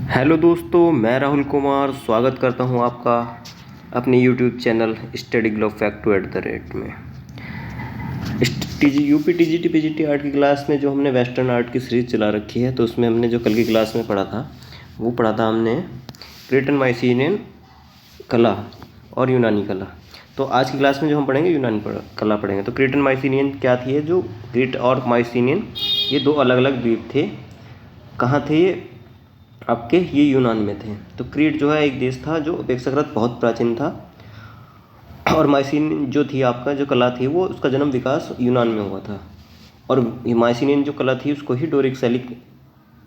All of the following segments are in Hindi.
हेलो दोस्तों, मैं राहुल कुमार स्वागत करता हूं आपका अपने YouTube channel study glow fact to at the rate में। यूपी टीजीटी पीजीटी आर्ट की क्लास में जो हमने वेस्टर्न आर्ट की सीरीज चला रखी है, तो उसमें हमने जो कल की क्लास में पढ़ा था वो पढ़ा था हमने क्रेटन माइसीनियन कला और यूनानी कला। तो आज की क्लास में जो हम पढ़ेंगे यूनानी कला पढ़ेंगे। तो क्रेटन माइसीनियन क्या थी? है जो क्रीट और माइसीनियन ये दो अलग अलग द्वीप थे। कहाँ थे ये? आपके ये यूनान में थे। तो क्रीट जो है एक देश था जो अपेक्षाकृत बहुत प्राचीन था, और माइसीनियन जो थी आपका जो कला थी वो उसका जन्म विकास यूनान में हुआ था। और माइसीनियन जो कला थी उसको ही डोरिक शैली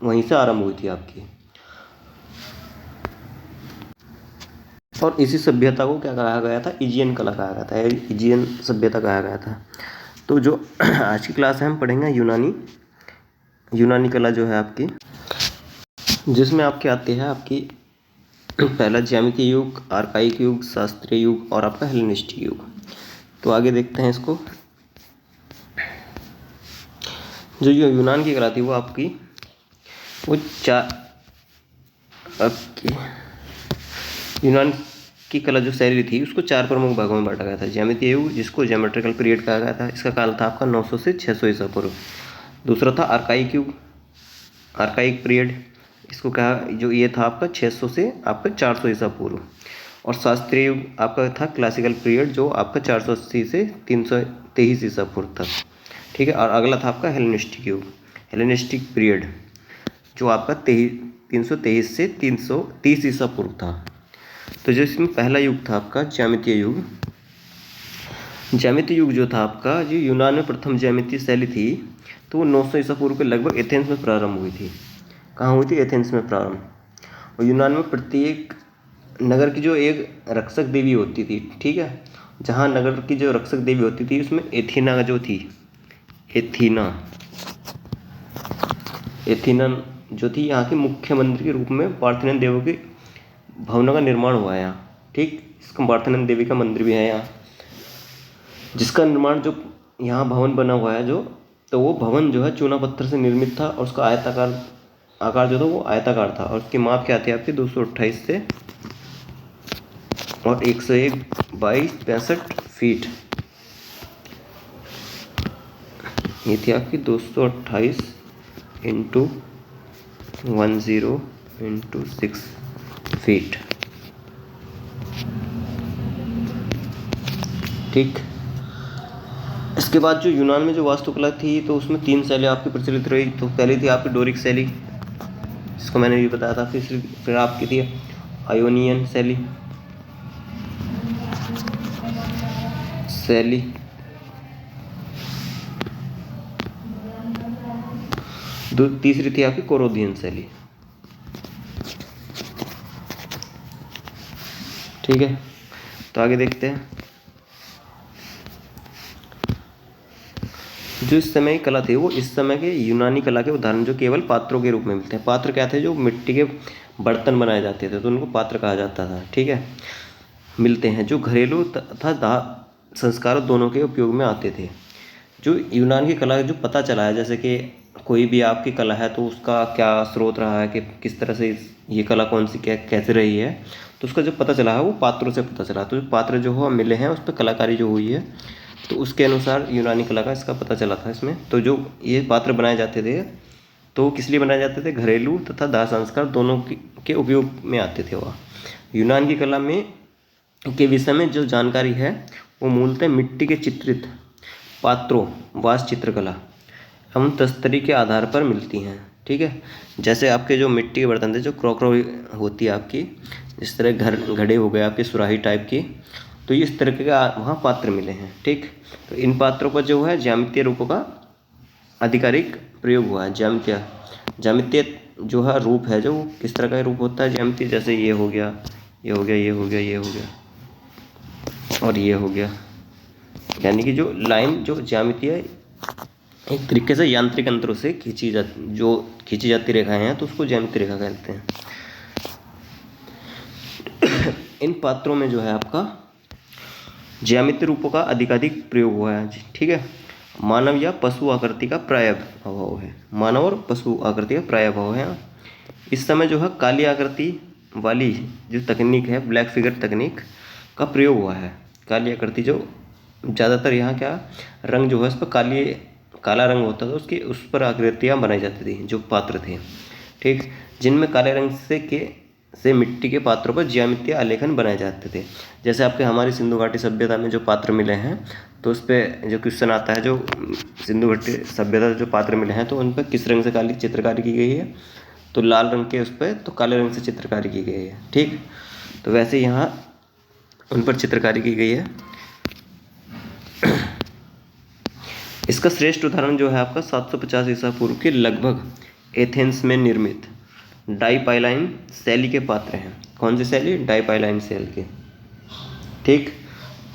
वहीं से आरंभ हुई थी आपकी। और इसी सभ्यता को क्या कहा गया था? इजियन कला कहा गया था, इजियन सभ्यता कहा गया था। तो जो आज की क्लास है हम पढ़ेंगे यूनानी कला जो है आपकी, जिसमें आपके आते हैं आपकी पहला ज्यामितीय युग, आर्काइक युग, शास्त्रीय युग और आपका हेलेनिस्टिक युग। तो आगे देखते हैं इसको। जो यूनान की कला थी वो आपकी यूनान की कला जो शैली थी उसको चार प्रमुख भागों में बांटा गया था। ज्यामितीय युग, जिसको ज्योमेट्रिकल पीरियड कहा गया था, इसका काल था आपका 900 से 600 ईसा पूर्व। दूसरा था आर्काइक युग, आर्काइक पीरियड, इसको कहा जो ये था आपका 600 से आपका 400 ईसा पूर्व। और शास्त्रीय युग आपका था क्लासिकल पीरियड, जो आपका 480 से 323 ईसा पूर्व तक। ठीक है। और अगला था आपका हेलेनिस्टिक युग, हेलेनिस्टिक पीरियड, जो आपका 323 से 330 ईसा पूर्व था। तो जो इसमें पहला युग था आपका ज्यामितीय युग। ज्यामितीय युग जो था आपका, जो यूनान में प्रथम ज्यामितीय शैली थी, तो वो 900 ईसा पूर्व के लगभग एथेंस में प्रारंभ हुई थी। कहाँ हुई थी? एथेंस में प्रारंभ। और यूनान में प्रत्येक नगर की जो एक रक्षक देवी होती थी, ठीक है, जहाँ नगर की जो रक्षक देवी होती थी उसमें एथीना जो थी, एथीना जो थी यहाँ की मुख्य मंदिर के रूप में पार्थेनन देवों के भवनों का निर्माण हुआ है यहाँ। ठीक, इसका पार्थेनन देवी का मंदिर भी है यहाँ, जिसका निर्माण जो यहाँ भवन बना हुआ है जो, तो वो भवन जो है चूना पत्थर से निर्मित था, और उसका आकार जो था वो आयताकार था। और उसकी माप क्या थी आपकी? 228 से और 101 बाई 65 फीट। ये थी आपकी 228 इंटू 10 इंटू 6 फीट। ठीक। इसके बाद जो यूनान में जो वास्तुकला थी, तो उसमें 3 शैली आपकी प्रचलित रही। तो पहली थी आपकी डोरिक शैली, जिसको मैंने भी बताया था। फिर आपकी थी आयोनियन शैली, तीसरी थी आपकी कोरोदियन शैली। ठीक है। तो आगे देखते हैं। जो इस समय की कला थी वो इस समय के यूनानी कला के उदाहरण जो केवल पात्रों के रूप में मिलते हैं। पात्र क्या थे? जो मिट्टी के बर्तन बनाए जाते थे, तो उनको पात्र कहा जाता था। ठीक है। मिलते हैं जो घरेलू तथा दाह संस्कार दोनों के उपयोग में आते थे। जो यूनान की कला जो पता चला है, जैसे कि कोई भी आपकी कला है तो उसका क्या स्रोत रहा है, कि किस तरह से ये कला कौन सी कैसे रही है, तो उसका जो पता चला है वो पात्रों से पता चला। तो जो पात्र जो हो मिले हैं उस पर कलाकारी जो हुई है, तो उसके अनुसार यूनानी कला का इसका पता चला था इसमें। तो जो ये पात्र बनाए जाते थे, तो किस लिए बनाए जाते थे? घरेलू तथा दाह संस्कार दोनों के उपयोग में आते थे वह। यूनान की कला में के विषय में जो जानकारी है वो मूलतः मिट्टी के चित्रित पात्रों, वास्तु चित्रकला एवं तस्तरी के आधार पर मिलती हैं। ठीक है। जैसे आपके जो मिट्टी के बर्तन थे, जो क्रॉकरी होती है आपकी, इस तरह घड़े हो गए आपके सुराही टाइप की, तो इस तरह के वहाँ पात्र मिले हैं। ठीक। तो इन पात्रों पर जो है ज्यामितीय रूपों का आधिकारिक प्रयोग हुआ है। ज्यामितीय जो है रूप है, जो किस तरह का रूप होता है ज्यामितीय? जैसे ये हो गया, ये हो गया, ये हो गया, ये हो गया और ये हो गया। यानी कि जो लाइन जो ज्यामितीय एक तरीके से यांत्रिक अंतरों से खींची जाती रेखाएं हैं, तो उसको ज्यामितीय रेखा कहते हैं। इन पात्रों में जो है आपका ज्यामितीय रूपों का अधिकाधिक प्रयोग हुआ है। ठीक है। मानव या पशु आकृति का प्राय अभाव है। मानव और पशु आकृति का प्राय अभाव है। इस समय जो है काली आकृति वाली जो तकनीक है, ब्लैक फिगर तकनीक का प्रयोग हुआ है। काली आकृति जो ज़्यादातर यहाँ क्या रंग जो है उस पर काला रंग होता था, उसकी उस पर आकृतियाँ बनाई जाती थी जो पात्र थे, ठीक, जिनमें काले रंग से मिट्टी के पात्रों पर ज्यामितीय आलेखन बनाए जाते थे। जैसे आपके हमारी सिंधु घाटी सभ्यता में जो पात्र मिले हैं, तो उस पर जो क्वेश्चन आता है, जो सिंधु घाटी सभ्यता जो पात्र मिले हैं तो उन पर किस रंग से काली चित्रकारी की गई है, तो लाल रंग के उस पर तो काले रंग से चित्रकारी की गई है, ठीक। तो वैसे यहाँ उन पर चित्रकारी की गई है। इसका श्रेष्ठ उदाहरण जो है आपका 750 ईसा पूर्व के लगभग एथेंस में निर्मित डाइपाइलाइन शैली के पात्र हैं। कौन सी शैली? डाइपाइलाइन शैली के, ठीक।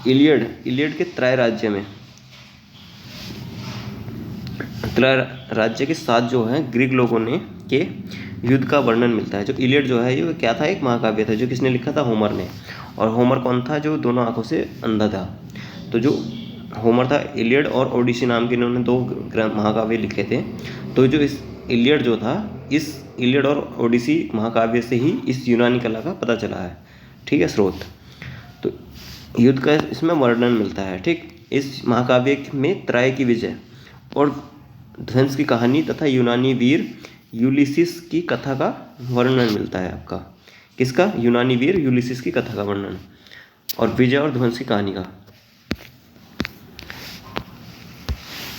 इलियड के त्रय राज्य के साथ जो है ग्रीक लोगों ने के युद्ध का वर्णन मिलता है। जो इलियड जो है ये क्या था? एक महाकाव्य था जो किसने लिखा था? होमर ने। और होमर कौन था? जो दोनों आंखों से अंधा था। तो जो होमर था, इलियड और ओडिसी नाम के इन्होंने 2 महाकाव्य लिखे थे। तो जो इस इलियड जो था, इस इलियड और ओडिसी महाकाव्य से ही इस यूनानी कला का पता चला है, ठीक है, स्रोत। तो युद्ध का इसमें वर्णन मिलता है, ठीक। इस महाकाव्य में त्रय की विजय और ध्वंस की कहानी तथा यूनानी वीर यूलिसिस की कथा का वर्णन मिलता है आपका। किसका? यूनानी वीर यूलिसिस की कथा का वर्णन और विजय और ध्वंस की कहानी का।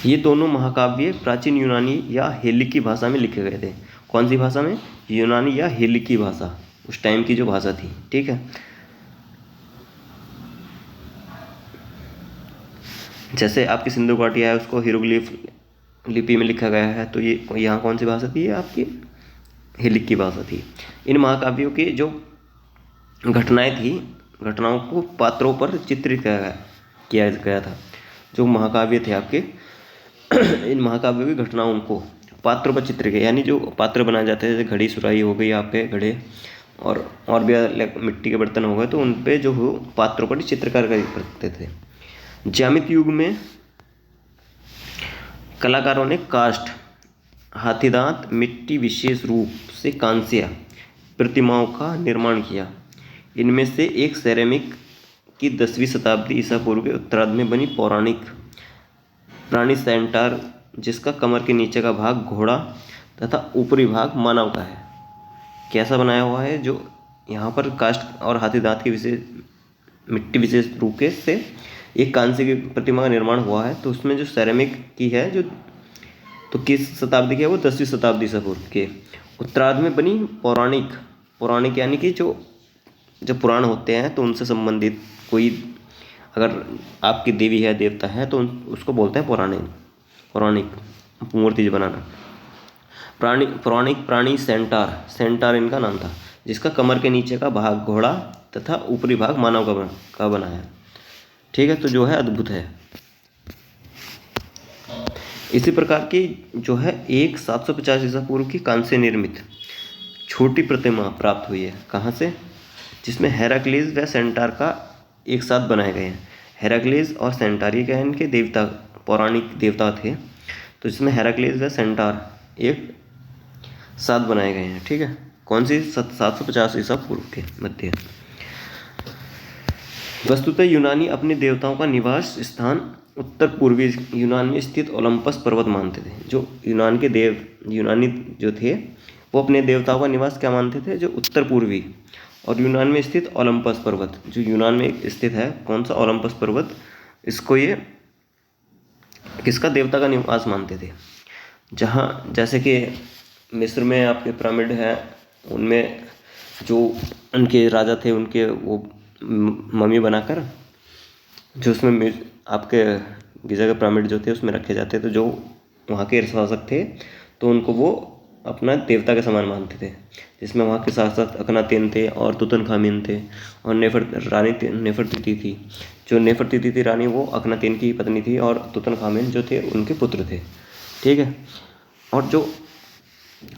ये दोनों महाकाव्य प्राचीन यूनानी या हेलिकी भाषा में लिखे गए थे। कौन सी भाषा में? यूनानी या हेलिकी भाषा, उस टाइम की जो भाषा थी, ठीक है। जैसे आपकी सिंधु घाटी है, उसको हीरोग्लिफ लिपि में लिखा गया है, तो ये यहाँ कौन सी भाषा थी? ये आपकी हेलिकी भाषा थी। इन महाकाव्यों की जो घटनाएं थी, घटनाओं को पात्रों पर चित्रित किया गया था। जो महाकाव्य थे आपके इन महाकाव्यों की घटनाओं को पात्रों पर चित्रित किया, यानी जो पात्र बनाए जाते हैं, जैसे घड़ी सुराही हो गई आपके, घड़े और भी मिट्टी के बर्तन हो गए, तो उन पे जो हो पात्रों पर चित्रकारी करते थे। ज्यामिति युग में कलाकारों ने काष्ठ, हाथीदांत, मिट्टी, विशेष रूप से कांस्य प्रतिमाओं का निर्माण किया। इनमें से एक सेरेमिक की 10वीं शताब्दी ईसा पूर्व के उत्तरार्ध में बनी पौराणिक प्राणी सेंटार, जिसका कमर के नीचे का भाग घोड़ा तथा ऊपरी भाग मानव का है। कैसा बनाया हुआ है? जो यहाँ पर काष्ठ और हाथीदांत की मिट्टी विशेष रूप से एक कांस्य की प्रतिमा का निर्माण हुआ है। तो उसमें जो सेरेमिक की है, जो तो किस शताब्दी की है? वो 10वीं शताब्दी ईसा पूर्व के उत्तरार्ध में बनी पौराणिक यानी कि जो पुराण होते हैं, तो उनसे संबंधित कोई अगर आपकी देवी है, देवता है, तो उसको बोलते हैं पौराणिक मूर्ति जो बनाना। पौराणिक प्राणी सेंटार इनका नाम था, जिसका कमर के नीचे का भाग घोड़ा तथा ऊपरी भाग मानव का बना है, ठीक है। तो जो है अद्भुत है। इसी प्रकार की जो है एक 750 ईसा पूर्व की कांस्य निर्मित छोटी प्रतिमा प्राप्त हुई है। कहाँ से? जिसमें हेराक्लीज व सेंटार का एक साथ बनाए गए हैं। हेराक्लीज और सेंटार ये क्या है? इनके देवता, पौराणिक देवता थे। तो जिसमें हेराक्लीज व सेंटार एक साथ बनाए गए हैं, ठीक है। कौन सी? 750 ईसा पूर्व के मध्य। वस्तुतः यूनानी अपने देवताओं का निवास स्थान उत्तर पूर्वी यूनान में स्थित ओलंपस पर्वत मानते थे। जो यूनानी जो थे, वो अपने देवताओं का निवास क्या मानते थे? जो उत्तर पूर्वी और यूनान में स्थित ओलंपस पर्वत, जो यूनान में स्थित है, कौन सा? ओलंपस पर्वत। इसको ये किसका देवता का निवास मानते थे? जहाँ जैसे कि मिस्र में आपके पिरामिड है, उनमें जो उनके राजा थे, उनके वो मम्मी बनाकर जो उसमें आपके गिज़ा के पिरामिड जो थे उसमें रखे जाते, तो जो वहाँ के शासक थे तो उनको वो अपना देवता के समान मानते थे। जिसमें वहाँ के शासक अखनातेन थे और तुतनखामेन थे और रानी नेफरतिती थी। जो नेफरतिती थी रानी, वो अखनातेन की पत्नी थी और तुतनखामेन जो थे उनके पुत्र थे, ठीक है। और जो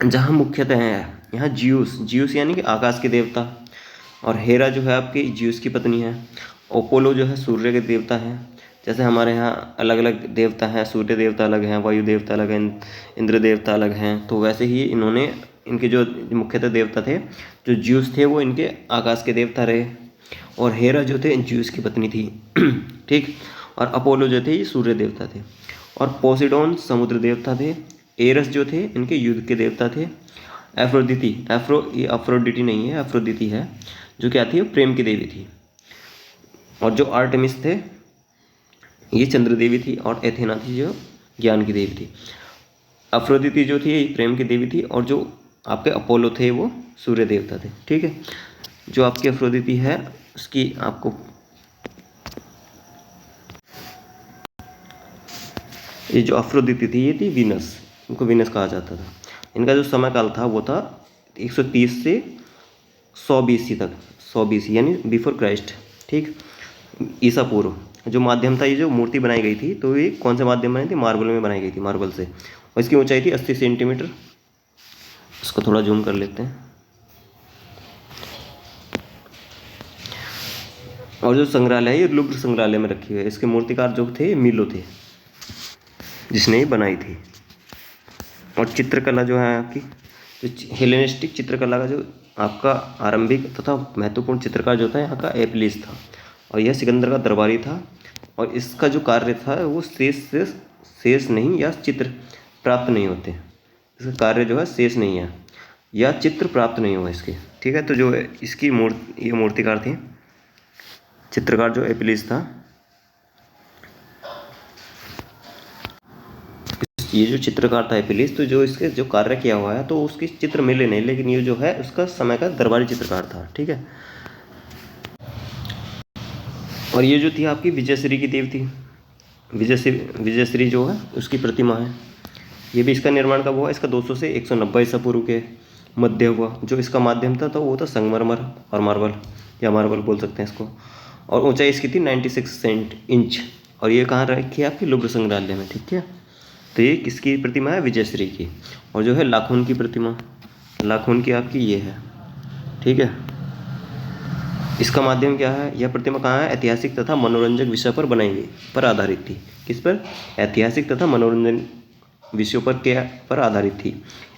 जहाँ मुख्यतः है यहाँ जियूस यानी कि आकाश के देवता, और हेरा जो है आपकी जियूस की पत्नी है। अपोलो जो है सूर्य के देवता हैं। जैसे हमारे यहाँ अलग अलग देवता हैं, सूर्य देवता अलग हैं, वायु देवता अलग हैं, इंद्र देवता अलग हैं, तो वैसे ही इन्होंने इनके जो मुख्यतः देवता थे, जो ज्यूस थे वो इनके आकाश के देवता रहे, और हेरा जो थे ज्यूस की पत्नी थी। ठीक। और अपोलो जो थे ये सूर्य देवता थे, और पोसिडोन समुद्र देवता थे। एरस जो थे इनके युद्ध के देवता थे। एफ्रोदिति, ये अफ्रोडिटी नहीं है, एफ्रोदिति है, जो क्या थी, प्रेम की देवी थी। और जो आर्टेमिस थे ये चंद्र देवी थी, और एथेना थी जो ज्ञान की देवी थी। अफ्रोदिति जो थी ये प्रेम की देवी थी, और जो आपके अपोलो थे वो सूर्य देवता थे। ठीक है। जो आपकी अफ्रोदिति है उसकी आपको ये जो अफ्रोदिति थी ये थी वीनस, इनको वीनस कहा जाता था। इनका जो समय काल था वो था 130 से 100 BC तक, 100 BC यानी बिफोर क्राइस्ट। ठीक। ईसा पूर्व। जो माध्यम था, ये जो मूर्ति बनाई गई थी तो ये कौन से माध्यम बनी थी, मार्बल में बनाई गई थी, मार्बल से, और इसकी ऊंचाई थी 80 सेंटीमीटर। इसको थोड़ा जूम कर लेते हैं। और जो संग्रहालय है ये लुब्र संग्रहालय में रखी हुई है। इसके मूर्तिकार जो थे मिलो थे, जिसने ये बनाई थी। और चित्रकला जो है आपकी, जो हेलेनिस्टिक चित्रकला का जो आपका आरंभिक तथा महत्वपूर्ण चित्रकार जो था यहाँ का एपिलिस था, और यह सिकंदर का दरबारी था। और इसका जो कार्य था वो शेष नहीं या चित्र प्राप्त नहीं होते। इसका कार्य जो है शेष नहीं है या चित्र प्राप्त नहीं हुआ इसके। ठीक है। तो जो इसकी ये मूर्तिकार थे, चित्रकार जो एपिलिस था, ये जो चित्रकार था एपिलिस, तो जो इसके जो कार्य किया हुआ है तो उसके चित्र मिले नहीं, लेकिन ये जो है उसका समय का दरबारी चित्रकार था। ठीक है। और ये जो थी आपकी विजयश्री की देव थी, विजयश्री जो है उसकी प्रतिमा है। ये भी इसका निर्माण कब हुआ, इसका 200 से 190 ईसा पूर्व के मध्य हुआ। जो इसका माध्यम था तो वो था संगमरमर और मार्बल, या मार्बल बोल सकते हैं इसको। और ऊंचाई इसकी थी 96 इंच। और ये कहाँ रखी है, आपकी लुब्र संग्रहालय में। ठीक है। तो ये किसकी प्रतिमा है, विजयश्री की। और जो है लाखोन की प्रतिमा, लाखोन की आपकी ये है। ठीक है। इसका माध्यम क्या है, यह प्रतिमा कहाँ है, ऐतिहासिक तथा मनोरंजक विषय पर बनाई गई, पर आधारित थी। किस पर, ऐतिहासिक तथा मनोरंजन विषयों पर क्या पर आधारित थी।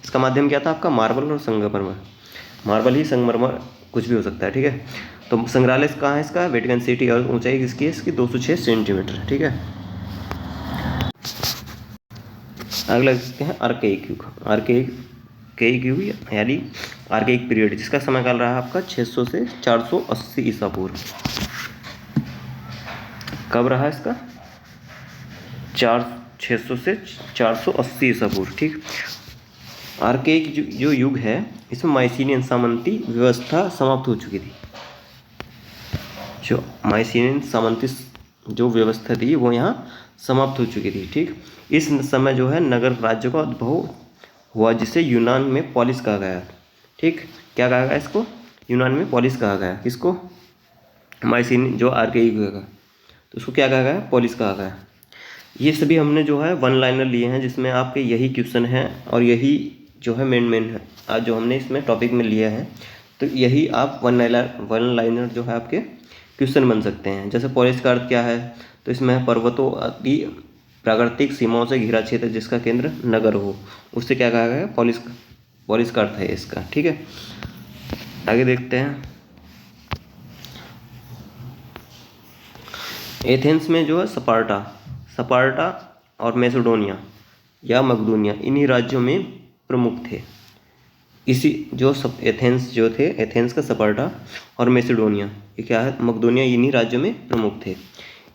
इसका माध्यम क्या था आपका, मार्बल और संगमरमर। मार्बल ही, संगमरमर कुछ भी हो सकता है। ठीक है। तो संग्रहालय कहाँ है इसका, वेटिकन सिटी। और ऊंचाई किसकी है इसकी, 206 सेंटीमीटर। ठीक है। अगला देखते हैं आर्केइक युग। आर्केइक युग यानी आर्केइक पीरियड, जिसका समय काल रहा आपका 600 से 480 ईसा पूर्व। कब रहा इसका, 600 से 480 ईसा पूर्व। ठीक। आर्केइक जो युग है इसमें माइसीनियन सामंती व्यवस्था समाप्त हो चुकी थी। जो माइसीनियन सामंती जो व्यवस्था थी वो यहाँ समाप्त हो चुकी थी। ठीक। इस समय जो है नगर राज्य का उद्भव हुआ, जिसे यूनान में पॉलिस कहा गया। ठीक। क्या कहा गया इसको, यूनान में पॉलिस कहा गया। किसको, माइसीनियन जो आर्केइक युग का, तो उसको क्या कहा गया, पॉलिस कहा गया। ये सभी हमने जो है वन लाइनर लिए हैं, जिसमें आपके यही क्वेश्चन है और यही जो है मेन है आज जो हमने इसमें टॉपिक में लिया है। तो यही आप वन लाइनर जो है आपके क्वेश्चन बन सकते हैं। जैसे पॉलिस का अर्थ क्या है, तो इसमें है पर्वतों की प्राकृतिक सीमाओं से घिरा क्षेत्र जिसका केंद्र नगर हो, उससे क्या कहा गया है, पॉलिस का अर्थ है इसका। ठीक है। आगे देखते हैं। एथेंस में जो है स्पार्टा और मैसेडोनिया या मकदूनिया, इन्हीं राज्यों में प्रमुख थे। इसी जो सब एथेंस जो थे, एथेंस का स्पार्टा और मैसेडोनिया, ये क्या है, मकदूनिया, इन्हीं राज्यों में प्रमुख थे।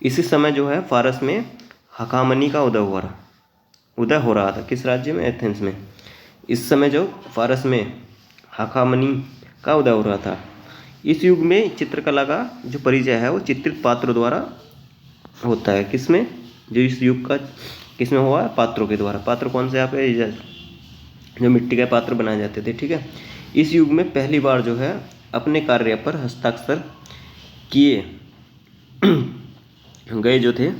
इसी समय जो है फारस में हकामनी का उदय हो रहा था। किस राज्य में, एथेंस में। इस समय जो फारस में हकामनी का उदय हो रहा था। इस युग में चित्रकला का जो परिचय है वो चित्रित पात्र द्वारा होता है। किसमें, जो इस युग का किसमें हुआ है, पात्रों के द्वारा। पात्र कौन से, आपके जो मिट्टी के पात्र बनाए जाते थे। ठीक है। इस युग में पहली बार जो है अपने कार्य पर हस्ताक्षर किए गए जो थे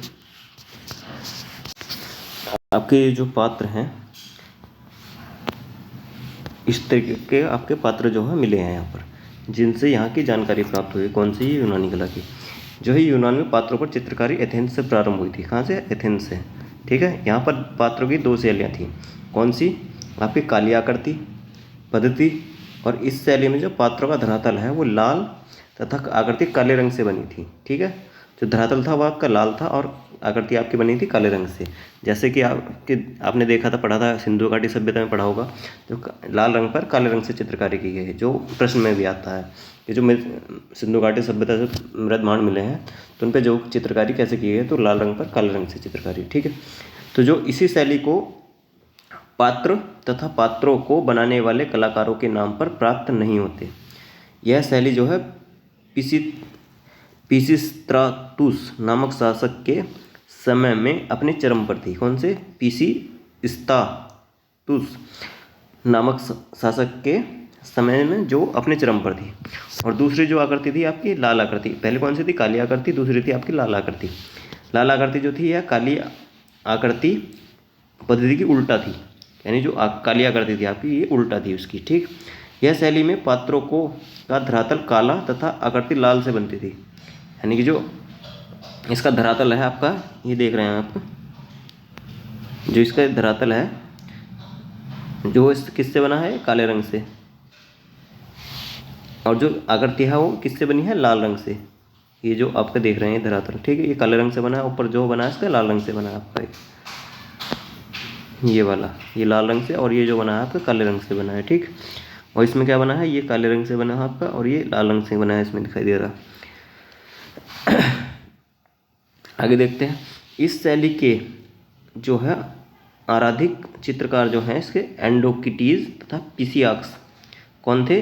आपके जो पात्र हैं, इस तरीके के आपके पात्र जो है मिले हैं यहाँ पर, जिनसे यहाँ की जानकारी प्राप्त हुई। कौन सी, यूनानी कला की। जो है यूनान में पात्रों पर चित्रकारी एथेंस से प्रारंभ हुई थी। कहाँ से, एथेंस से। ठीक है। यहाँ पर पात्रों की 2 शैलियाँ थी। कौन सी, आपकी काली आकृति पद्धति, और इस शैली में जो पात्रों का धरातल है वो लाल तथा आकृति काले रंग से बनी थी। ठीक है, जो धरातल था वो आपका लाल था और आकृति आपकी बनी थी काले रंग से। जैसे कि आपने देखा था, पढ़ा था, सिंधु घाटी सभ्यता में पढ़ा होगा, जो लाल रंग पर काले रंग से चित्रकारी की गई है, जो प्रश्न में भी आता है कि जो सिंधु घाटी सभ्यता से मृद भांड मिले हैं तो उन पर जो चित्रकारी कैसे की गई है, तो लाल रंग पर काले रंग से चित्रकारी। ठीक है, तो जो इसी शैली को पात्र तथा पात्रों को बनाने वाले कलाकारों के नाम पर प्राप्त नहीं होते। यह शैली जो है पीसिस्त्रातुस नामक शासक के समय में अपने चरम पर थी। कौन से? पीसिस्त्रातुस नामक शासक के समय में जो अपने चरम पर थी। और दूसरी जो आकृति थी आपकी लाल आकृति, पहले कौन सी थी? काली आकृति, दूसरी थी आपकी लाल आकृति। लाल आकृति जो थी यह काली आकृति पद्धति की उल्टा थी, यानी जो काली आकृति थी आपकी ये उल्टा थी उसकी। ठीक, यह शैली में पात्रों को का धरातल काला तथा आकृति लाल से बनती थी, यानी कि जो इसका धरातल है आपका, ये देख रहे हैं आप, जो इसका धरातल है जो इस किससे बना है? काले रंग से, और जो आकृति है वो किससे बनी है? लाल रंग से। ये जो आपका देख रहे हैं धरातल, ठीक है, ये काले रंग से बना है, ऊपर जो बना है इसका लाल रंग से बना है आपका, ये वाला, ये लाल रंग से, और ये जो बना है आपका काले रंग से बना है। ठीक, और इसमें क्या बना है? ये काले रंग से बना है आपका, और ये लाल रंग से बना है, इसमें दिखाई दे रहा। आगे देखते हैं, इस शैली के जो है आराधिक चित्रकार जो हैं इसके एंडोकिटीज तथा पिसियाक्स। कौन थे?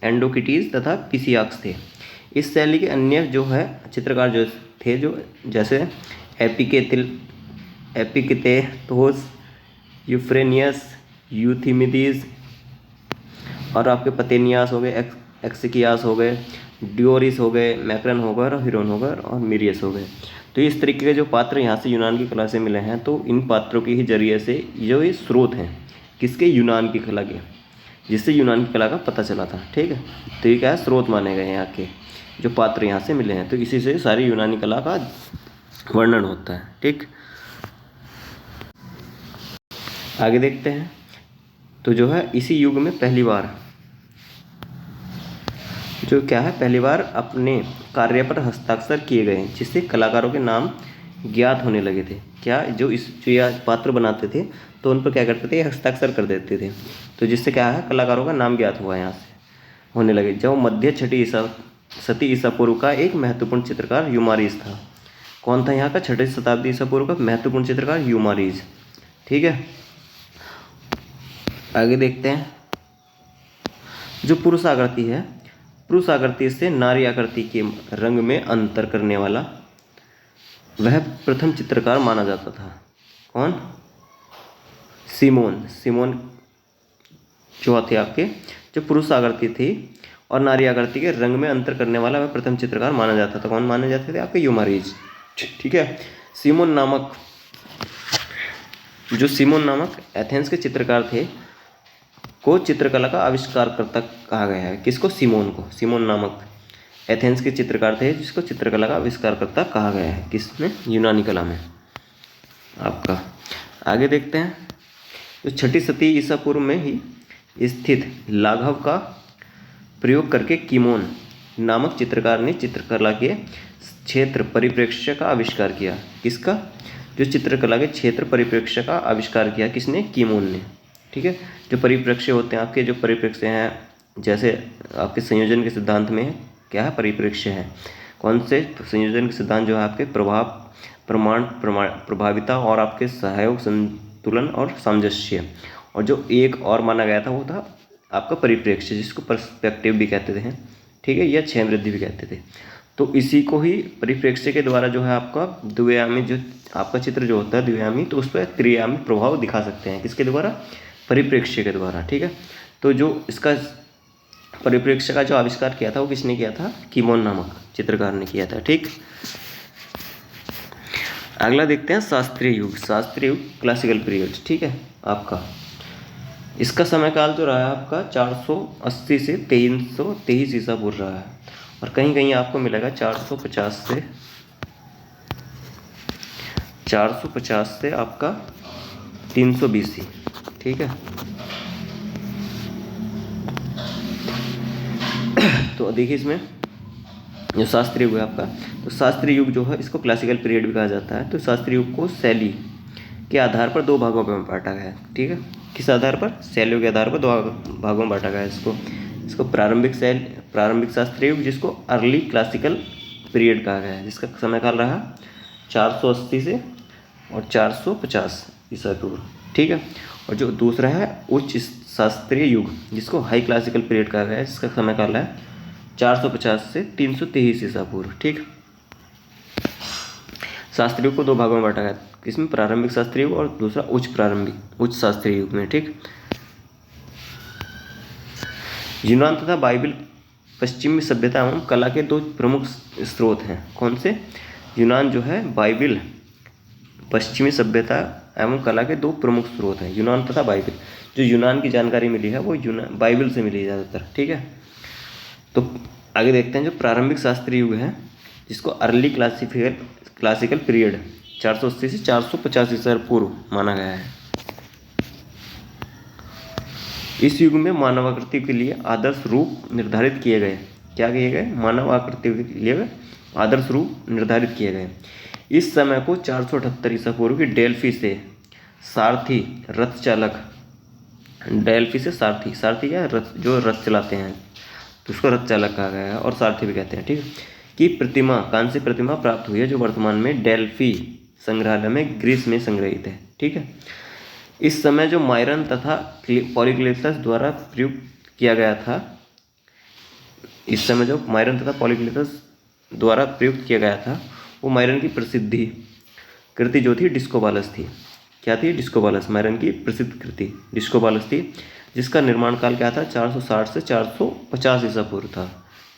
एंडोकिटीज तथा पिसियाक्स थे। इस शैली के अन्य जो है चित्रकार जो थे, जो जैसे एपिक्टेटोस, यूफ्रेनियस, यूथिमिडीज, और आपके पतेनियास हो गए, एक्सिकियास हो गए, ड्योरिस हो गए, मैक्रन हो गए, और हिरोन हो गए, और मिरियस हो गए। तो इस तरीके के जो पात्र यहाँ से यूनान की कला से मिले हैं, तो इन पात्रों के ही जरिए से जो ये स्रोत हैं किसके? यूनान की कला के, जिससे यूनान की कला का पता चला था। ठीक है, तो ये क्या है? स्रोत माने गए यहाँ के जो पात्र यहाँ से मिले हैं, तो इसी से सारी यूनानी कला का वर्णन होता है। ठीक, आगे देखते हैं, तो जो है इसी युग में पहली बार जो क्या है, पहली बार अपने कार्य पर हस्ताक्षर किए गए, जिससे कलाकारों के नाम ज्ञात होने लगे थे। क्या? जो ये पात्र बनाते थे तो उन पर क्या करते थे? हस्ताक्षर कर देते थे, तो जिससे क्या है, कलाकारों का नाम ज्ञात हुआ यहाँ से होने लगे। जो मध्य छठी सती ईसा पूर्व का एक महत्वपूर्ण चित्रकार यूमारीज था। कौन था यहाँ का? छठी शताब्दी ईसा पूर्व का महत्वपूर्ण चित्रकार यूमारीज। ठीक है, आगे देखते हैं, जो पुरुष आकृति है, पुरुष आकृति से नारी आकृति के रंग में अंतर करने वाला वह प्रथम चित्रकार माना जाता था। कौन? सिमोन जो थे आपके, जो पुरुष आकृति थी और नारी आकृति के रंग में अंतर करने वाला वह प्रथम चित्रकार माना जाता था। कौन माने जाते थे? आपके यूमारीज। ठीक है, सिमोन नामक एथेंस के चित्रकार थे को चित्रकला का आविष्कारकर्ता कहा गया है। किसको? सिमोन को। सिमोन नामक एथेंस के चित्रकार थे जिसको चित्रकला का आविष्कारकर्ता कहा गया है। किसमें? यूनानी कला में आपका। आगे देखते हैं, तो छठी शती ईसा पूर्व में ही स्थित लाघव का प्रयोग करके किमोन नामक चित्रकार ने चित्रकला के क्षेत्र परिप्रेक्ष्य का आविष्कार किया। किसका? जो चित्रकला के क्षेत्र परिप्रेक्ष्य का आविष्कार किया किसने? किमोन ने। ठीक है, जो परिप्रेक्ष्य होते हैं आपके, जो परिप्रेक्ष्य हैं, जैसे आपके संयोजन के सिद्धांत में क्या है? परिप्रेक्ष्य है। कौन से? संयोजन के सिद्धांत जो है आपके प्रभाविता और आपके सहयोग, संतुलन और सामंजस्य, और जो एक और माना गया था वो था आपका परिप्रेक्ष्य, जिसको पर्सपेक्टिव भी कहते थे। ठीक है, या क्षय वृद्धि भी कहते थे। तो इसी को ही परिप्रेक्ष्य के द्वारा जो है आपका द्विआयामी, जो आपका चित्र जो होता है द्विआयामी, तो उस पर त्रिआयामी प्रभाव दिखा सकते हैं। किसके द्वारा? परिप्रेक्ष्य के द्वारा। ठीक है, तो जो इसका परिप्रेक्ष्य का जो आविष्कार किया था वो किसने किया था? किमोन नामक चित्रकार ने किया था। ठीक, अगला देखते हैं शास्त्रीय युग। शास्त्रीय युग, क्लासिकल पीरियड। ठीक है, आपका इसका समय काल जो रहा है आपका 480 से 323 ईसा पूर्व रहा है, और कहीं कहीं आपको मिलेगा 450 से आपका 320। ठीक है, तो देखिए इसमें जो शास्त्रीय युग है आपका, तो शास्त्रीय युग जो है इसको क्लासिकल पीरियड भी कहा जाता है। तो शास्त्रीय युग को शैली के आधार पर दो भागों में बांटा गया है। ठीक है, किस आधार पर? शैलियों के आधार पर दो भागों में बांटा गया है इसको प्रारंभिक शास्त्रीय युग, जिसको अर्ली क्लासिकल पीरियड कहा गया है, जिसका समय काल रहा 480 से और 450 ईसा पूर्व। ठीक है, और जो दूसरा है उच्च शास्त्रीय युग, जिसको हाई क्लासिकल पीरियड कहा गया है, जिसका समय काल है 450 से 323 ईसा पूर्व। ठीक, शास्त्रीय युग को दो भागों में बांटा गया, इसमें प्रारंभिक शास्त्रीय युग और दूसरा उच्च शास्त्रीय युग में। ठीक, यूनान तथा बाइबिल पश्चिमी सभ्यता एवं कला के दो प्रमुख स्रोत हैं। कौन से? यूनान जो है, बाइबिल पश्चिमी सभ्यता एवं कला के दो प्रमुख स्रोत हैं, यूनान तथा बाइबिल। जो यूनान की जानकारी मिली है वो बाइबिल से मिली है ज़्यादातर। ठीक है, तो आगे देखते हैं जो प्रारंभिक शास्त्रीय युग है, जिसको अर्ली क्लासिकल पीरियड 480 से 450 ईसा पूर्व माना गया है। इस युग में मानवाकृति के लिए आदर्श रूप निर्धारित किए गए। क्या किए गए? मानवाकृति के लिए आदर्श रूप निर्धारित किए गए। इस समय को 478 ईसा पूर्व की डेल्फी से सारथी रथ चालक, डेल्फी से सारथी क्या है? रथ, जो रथ चलाते हैं, तो उसको रथ चालक कहा गया है और सारथी भी कहते हैं। ठीक है, की प्रतिमा, कांस्य प्रतिमा प्राप्त हुई है, जो वर्तमान में डेल्फी संग्रहालय में ग्रीस में संग्रहित है। ठीक है, इस समय जो मायरन तथा पॉलीक्लेटस द्वारा प्रयुक्त किया गया था, इस समय जो मायरन तथा पॉलीक्लेटस द्वारा प्रयुक्त किया गया था, वो मायरन की प्रसिद्धि कृति जो थी डिस्कोबालस थी। क्या थी? डिस्कोबालस, मायरन की प्रसिद्ध कृति डिस्कोबालस थी, जिसका निर्माण काल क्या था? 460 से 450 ईसा पूर्व था।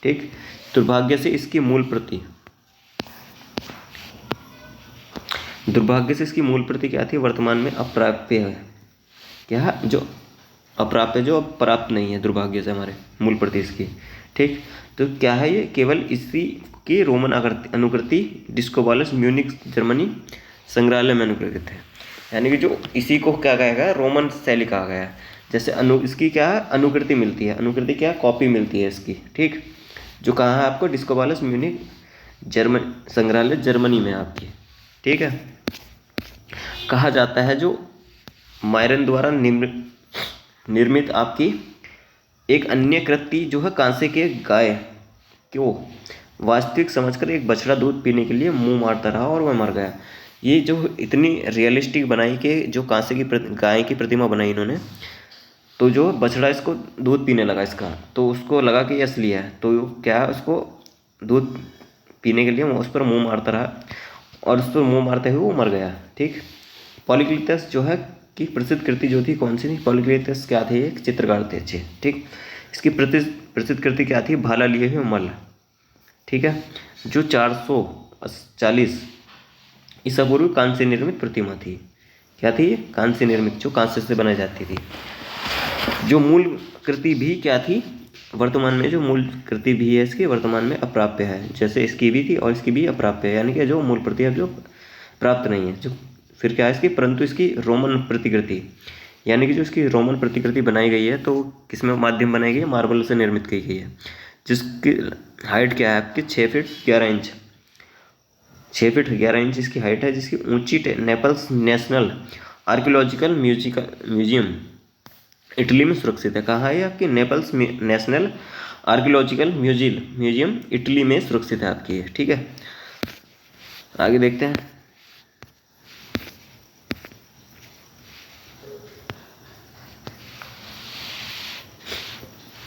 ठीक, दुर्भाग्य से इसकी मूल प्रति क्या थी? वर्तमान में अप्राप्य है। क्या है? जो अप्राप्य, जो अब प्राप्त नहीं है, दुर्भाग्य से हमारे मूल प्रति इसकी। ठीक, तो क्या है ये? केवल इसी की रोमन अनुकृति डिस्कोबालस म्यूनिक जर्मनी संग्रहालय में अनुकृत है। यानी कि जो इसी को क्या कहा गया? रोमन शैली कहा गया है। जैसे इसकी क्या है? अनुकृति मिलती है। अनुकृति क्या? कॉपी मिलती है इसकी। ठीक, जो कहाँ है आपको? डिस्कोबालस म्यूनिक जर्मन संग्रहालय जर्मनी में आपकी। ठीक है, कहा जाता है जो मायरन द्वारा निर्मित आपकी एक अन्य कृति जो है कांसे के गाय को वास्तविक समझकर एक बछड़ा दूध पीने के लिए मुंह मारता रहा और वह मर गया। ये जो इतनी रियलिस्टिक बनाई के जो कांसे की गाय की प्रतिमा बनाई इन्होंने, तो जो बछड़ा इसको दूध पीने लगा इसका, तो उसको लगा कि ये असली है, तो क्या है, उसको दूध पीने के लिए उस पर मुँह मारता रहा और उस पर मुँह मारते हुए वो मर गया। ठीक, पॉलीक्लेटस जो है की प्रसिद्ध कृति जो थी, कौन सी थी? पॉलीक्लेटस क्या थे? एक चित्रकार थे अच्छे। ठीक, इसकी प्रसिद्ध कृति क्या थी? भाला लिए हुए मल। ठीक है, जो 440 ईसा पूर्व कांस्य निर्मित प्रतिमा थी। क्या थी? कांस्य निर्मित, जो कांस्य से बनाई जाती थी। जो मूल कृति भी क्या थी? वर्तमान में जो मूल कृति भी है इसकी वर्तमान में अप्राप्य है। जैसे इसकी भी थी और इसकी भी अप्राप्य है, यानी कि जो मूल प्रति है जो प्राप्त नहीं है। जो फिर क्या है इसकी? परंतु इसकी रोमन प्रतिकृति, यानी कि जो इसकी रोमन प्रतिकृति बनाई गई है, तो किसमें माध्यम बनाई गई है? मार्बल से निर्मित की गई है, जिसकी हाइट क्या है आपकी? 6 फीट 11 इंच। 6 फीट 11 इंच इसकी हाइट है, जिसकी ऊंची Naples national archaeological museum Italy में सुरक्षित है। कहाँ है आपकी? Naples national archaeological museum Italy में सुरक्षित है आपकी। ठीक है, आगे देखते हैं।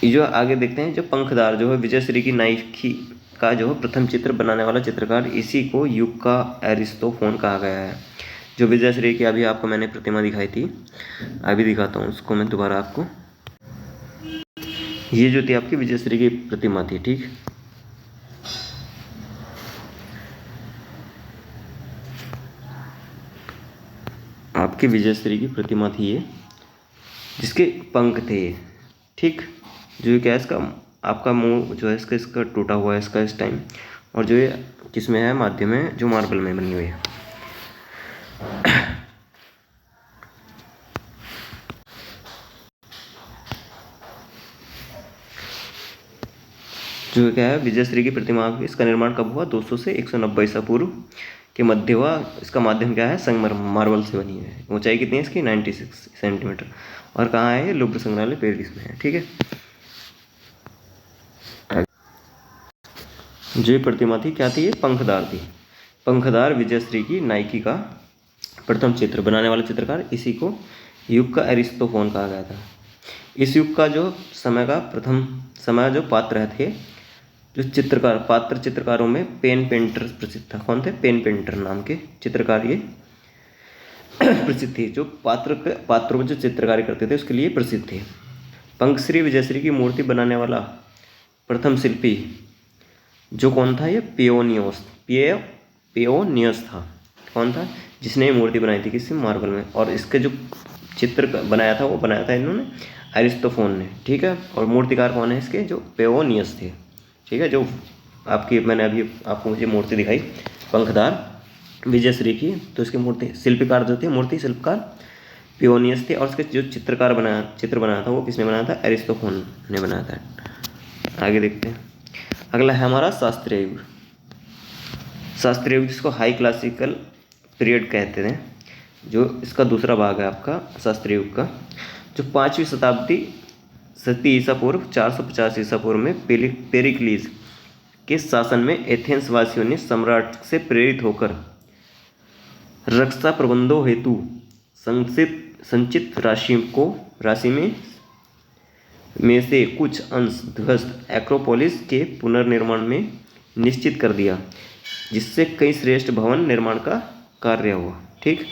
जो आगे देखते हैं, जो पंखदार जो है विजयश्री की नाइकी का जो है प्रथम चित्र बनाने वाला चित्रकार, इसी को युग का एरिस्टोफोन कहा गया है। जो विजयश्री की अभी आपको मैंने प्रतिमा दिखाई थी, अभी दिखाता हूँ उसको मैं दोबारा आपको। ये जो थी आपकी विजयश्री की प्रतिमा थी। ठीक, आपकी विजयश्री की प्रतिमा थी ये, जिसके पंख थे। ठीक, जो क्या है इसका आपका मुंह जो है इसका टूटा हुआ है इसका इस टाइम, और जो ये किस में है? माध्यम में, जो मार्बल में बनी हुई है। जो क्या है विजयश्री की प्रतिमा, इसका निर्माण कब हुआ? 200 से 190 ईसा पूर्व के मध्य हुआ। इसका माध्यम क्या है? संगमर मार्बल से बनी है। ऊंचाई कितनी है इसकी? 96 सेंटीमीटर। और कहाँ है ये? लुब्र संग्रहालय पेरिस में है। ठीक है। जो प्रतिमा थी क्या थी? ये पंखदार थी। पंखदार विजयश्री की नाइकी का प्रथम चित्र बनाने वाला चित्रकार, इसी को युग का एरिस्टोफोन कहा गया था। इस युग का जो समय का प्रथम समय जो पात्र थे, जो चित्रकार पात्र चित्रकारों में पेन पेंटर प्रसिद्ध था। कौन थे? पेन पेंटर नाम के चित्रकार ये प्रसिद्ध थे। जो पात्रों में जो चित्रकारी करते थे उसके लिए प्रसिद्ध थे। पंखश्री विजयश्री की मूर्ति बनाने वाला प्रथम शिल्पी जो कौन था? ये पियोनियस था। कौन था? जिसने ये मूर्ति बनाई थी किसी मार्बल में। और इसके जो चित्र बनाया था वो बनाया था इन्होंने एरिस्टोफोन ने। ठीक है। और मूर्तिकार कौन है इसके? जो पियोनियस थे। ठीक है। जो आपकी मैंने अभी आपको मुझे मूर्ति दिखाई पंखदार विजयश्री की, तो इसकी मूर्ति शिल्पकार जो थे, मूर्ति शिल्पकार पियोनियस थे। और उसके जो चित्र बनाया था वो किसने बनाया था? एरिस्टोफोन ने बनाया था। आगे देखते हैं। अगला है हमारा शास्त्रीय युग। शास्त्रीय युग जिसको हाई क्लासिकल पीरियड कहते हैं, जो इसका दूसरा भाग है आपका शास्त्रीय युग का, जो 5वीं शताब्दी सती ईसा पूर्व 450 ईसा पूर्व में पेरिक्लीज के शासन में एथेंस वासियों ने सम्राट से प्रेरित होकर रक्षा प्रबंधों हेतु संचित राशि में से कुछ अंश ध्वस्त एक्रोपोलिस के पुनर्निर्माण में निश्चित कर दिया, जिससे कई श्रेष्ठ भवन निर्माण का कार्य हुआ। ठीक।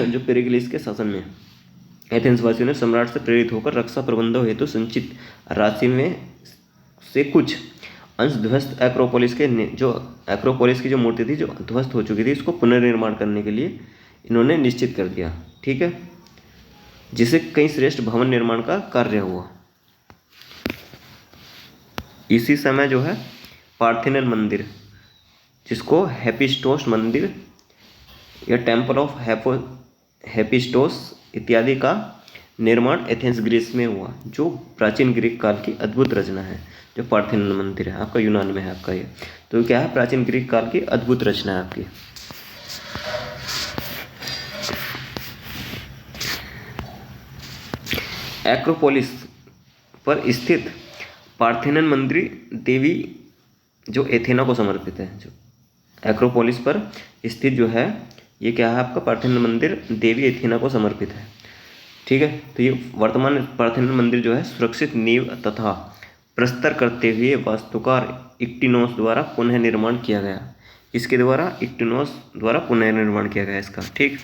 जो पेरिक्लीस के शासन में एथेंस वासियों ने सम्राट से प्रेरित होकर रक्षा प्रबंधों हेतु संचित राशि में से कुछ अंश ध्वस्त एक्रोपोलिस की जो मूर्ति थी जो ध्वस्त हो चुकी थी, इसको पुनर्निर्माण करने के लिए इन्होंने निश्चित कर दिया। ठीक है। जिसे कई श्रेष्ठ भवन निर्माण का कार्य हुआ। इसी समय जो है पार्थेनन मंदिर, जिसको हेफिस्टोस मंदिर या टेम्पल ऑफ हेफिस्टोस इत्यादि का निर्माण एथेंस ग्रीस में हुआ, जो प्राचीन ग्रीक काल की अद्भुत रचना है। जो पार्थेनन मंदिर है आपका यूनान में है आपका ये, तो क्या है? प्राचीन ग्रीक काल की अद्भुत रचना है आपकी। एक्रोपोलिस पर स्थित पार्थेनन मंदिर देवी जो एथेना को समर्पित है। जो एक्रोपोलिस पर स्थित जो है ये क्या है आपका? पार्थेनन मंदिर देवी एथेना को समर्पित है। ठीक है। तो ये वर्तमान पार्थेनन मंदिर जो है सुरक्षित नींव तथा प्रस्तर करते हुए वास्तुकार इक्टिनोस द्वारा पुनः निर्माण किया गया। इसके द्वारा इक्टिनोस द्वारा पुनः निर्माण किया गया इसका। ठीक।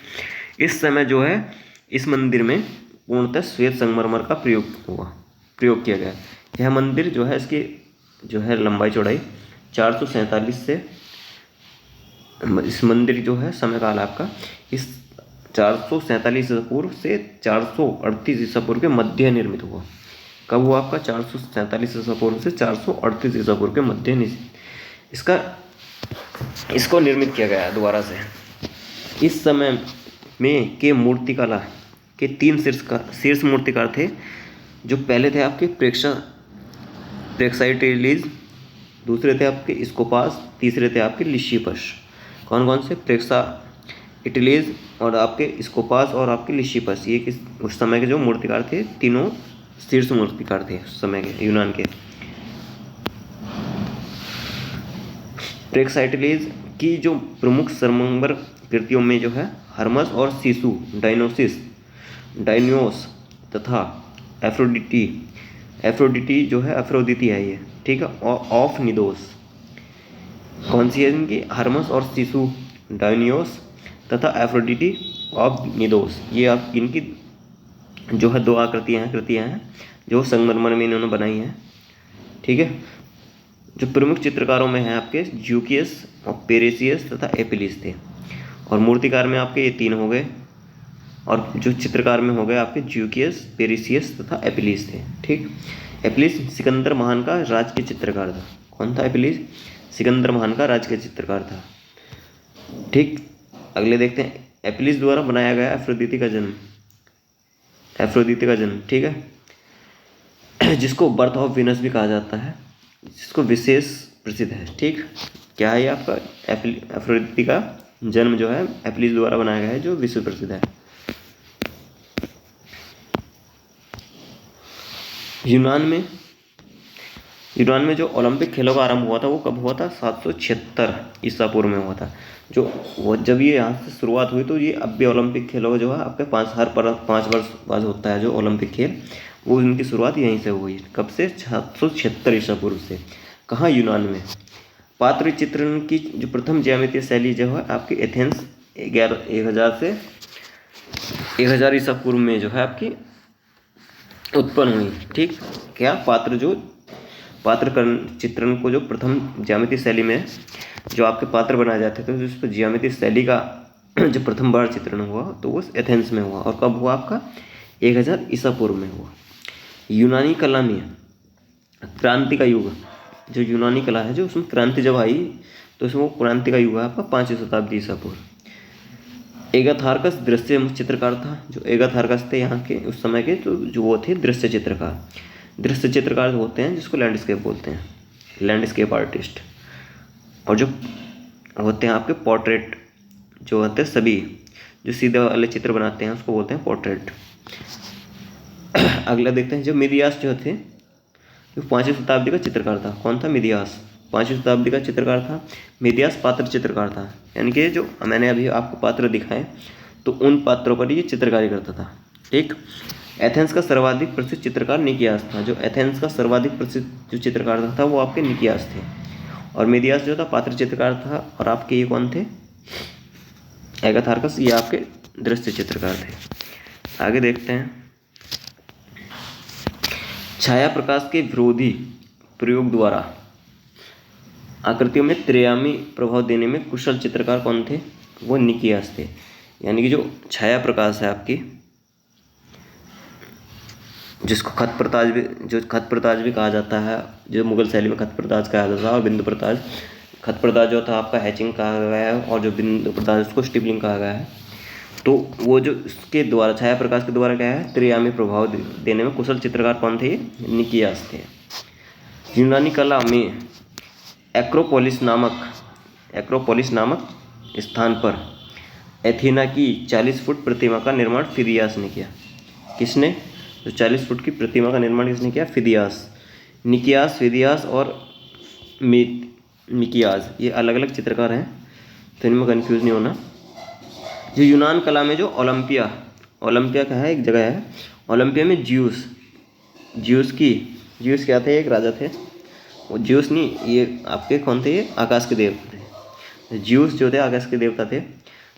इस समय जो है इस मंदिर में पूर्णतः श्वेत संगमरमर का प्रयोग किया गया। यह मंदिर जो है इसकी जो है लंबाई चौड़ाई 447 से, इस मंदिर जो है समय काल आपका इस 447 ईसा पूर्व से 438 ईसा पूर्व के मध्य निर्मित हुआ। कब हुआ आपका? 447 ईसा पूर्व से 438 ईसा पूर्व के मध्य इसको निर्मित किया गया दोबारा से। इस समय में के मूर्तिकला के 3 शीर्ष मूर्तिकार थे। जो पहले थे आपके प्रेक्साइटेलीज, दूसरे थे आपके स्कोपास, तीसरे थे आपके लिशिपस। कौन कौन से? प्रेक्साइटेलीज और आपके स्कोपास और आपके लिशिपस, ये उस समय के जो मूर्तिकार थे, तीनों शीर्ष मूर्तिकार थे उस समय के यूनान के। प्रेक्साइटेलीज की जो प्रमुख संगमरमर कृतियों में जो है हर्मस और सीसू, डायनियोस तथा एफ्रोडिटी जो है अफ्रोदिति है ये। ठीक है। और ऑफ निदोस कौन सी है इनकी? हर्मस और सीसू, डायनियोस तथा एफ्रोडिटी ऑफ निदोस। ये आप इनकी जो है 2 कृतियाँ हैं जो संगमरमर में इन्होंने बनाई हैं। ठीक है। जो प्रमुख चित्रकारों में हैं आपके ज्यूकियस और पेरेसियस तथा एपिलिस थे। और मूर्तिकार में आपके ये 3 हो गए, और जो चित्रकार में हो गए आपके ज्यूकियस, पेरिसियस तथा एपिलिस थे। ठीक। एपिलिस सिकंदर महान का राजकीय चित्रकार था। कौन था एपिलिस? सिकंदर महान का राजकीय चित्रकार था। ठीक। अगले देखते हैं। एपिलिस द्वारा बनाया गया एफ्रोदिति का जन्म। ठीक है। जिसको बर्थ ऑफ वीनस भी कहा जाता है। जिसको विशेष प्रसिद्ध है। ठीक, क्या है ये आपका अफ्रोदिति का जन्म जो है एप्पीज द्वारा बनाया गया है, जो विश्व प्रसिद्ध है। यूनान में जो ओलंपिक खेलों का आरंभ हुआ था वो कब हुआ था? 776 ईसा पूर्व में हुआ था। जब ये यहाँ से शुरुआत हुई तो ये अब भी ओलंपिक खेलों जो है आपके 5 वर्ष बाद होता है जो ओलंपिक खेल, वो इनकी शुरुआत यहीं से हुई। कब से? 776 ईसा पूर्व से। कहाँ? यूनान में। पात्र चित्रण की जो प्रथम ज्यामितीय शैली जो है आपकी एथेंस 1000 ईसा पूर्व में जो है आपकी उत्पन्न हुई। ठीक, क्या पात्र चित्रण को जो प्रथम ज्यामितीय शैली में जो आपके पात्र बनाए जाते थे, तो उस पर ज्यामितीय शैली का जो प्रथम बार चित्रण हुआ तो वो एथेंस में हुआ। और कब हुआ आपका? 1000 ईसा पूर्व में हुआ। यूनानी कला में क्रांति का युग, जो यूनानी कला है जो उसमें क्रांति जब आई तो उसमें वो क्रांति का युग है आपका 5वीं शताब्दी ईसा पूर्व। एगाथार्कस दृश्य चित्रकार था। जो एगाथार्कस थे यहाँ के उस समय के, तो जो वो थे दृश्य चित्रकार होते हैं जिसको लैंडस्केप बोलते हैं, लैंडस्केप आर्टिस्ट। और जो होते हैं आपके पोर्ट्रेट जो होते हैं सभी जो सीधे वाले चित्र बनाते हैं उसको बोलते हैं पोर्ट्रेट। अगला देखते हैं जो मिदियास जो थे, जो 5वीं शताब्दी का चित्रकार था। कौन था? मिदियास 5वीं शताब्दी का चित्रकार था। मिदियास पात्र चित्रकार था, यानी कि जो मैंने अभी आपको पात्र दिखाए तो उन पात्रों पर ये चित्रकारी करता था। ठीक, एथेंस का सर्वाधिक प्रसिद्ध चित्रकार निकियास था। जो एथेंस का सर्वाधिक प्रसिद्ध जो चित्रकार था वो आपके निकियास थे। और मिदियास जो था पात्र चित्रकार था। और आपके ये कौन थे? एगाथार्कस, ये आपके दृश्य चित्रकार थे। आगे देखते हैं, छाया प्रकाश के विरोधी प्रयोग द्वारा आकृतियों में त्रियामी प्रभाव देने में कुशल चित्रकार कौन थे? वो निकियास थे। यानी कि जो छाया प्रकाश है आपकी, जिसको खत प्रताज भी कहा जाता है, जो मुगल शैली में खत प्रताज कहा जाता है, और बिंदु प्रताज। खत प्रताज जो था आपका हैचिंग कहा गया है, और जो बिंदु प्रताज उसको स्टिपलिंग कहा गया है। तो वो जो इसके द्वारा छाया प्रकाश के द्वारा क्या है, त्रियामी प्रभाव देने में कुशल चित्रकार कौन थे? निकियास थे। यूनानी कला में एक्रोपोलिस नामक स्थान पर एथेना की 40 फुट प्रतिमा का निर्माण फिदियास ने किया। किसने? जो 40 फुट की प्रतिमा का निर्माण किसने किया? फिदियास। निकियास, फिदियास और मिकियास ये अलग अलग चित्रकार हैं, तो इनमें कंफ्यूज नहीं होना। जो यूनान कला में जो ओलंपिया का है, एक जगह है ओलंपिया में ज्यूस क्या थे? एक राजा थे। वो ज्यूस नहीं, ये आपके कौन थे? ये आकाश के देवता थे। ज्यूस जो थे आकाश के देवता थे।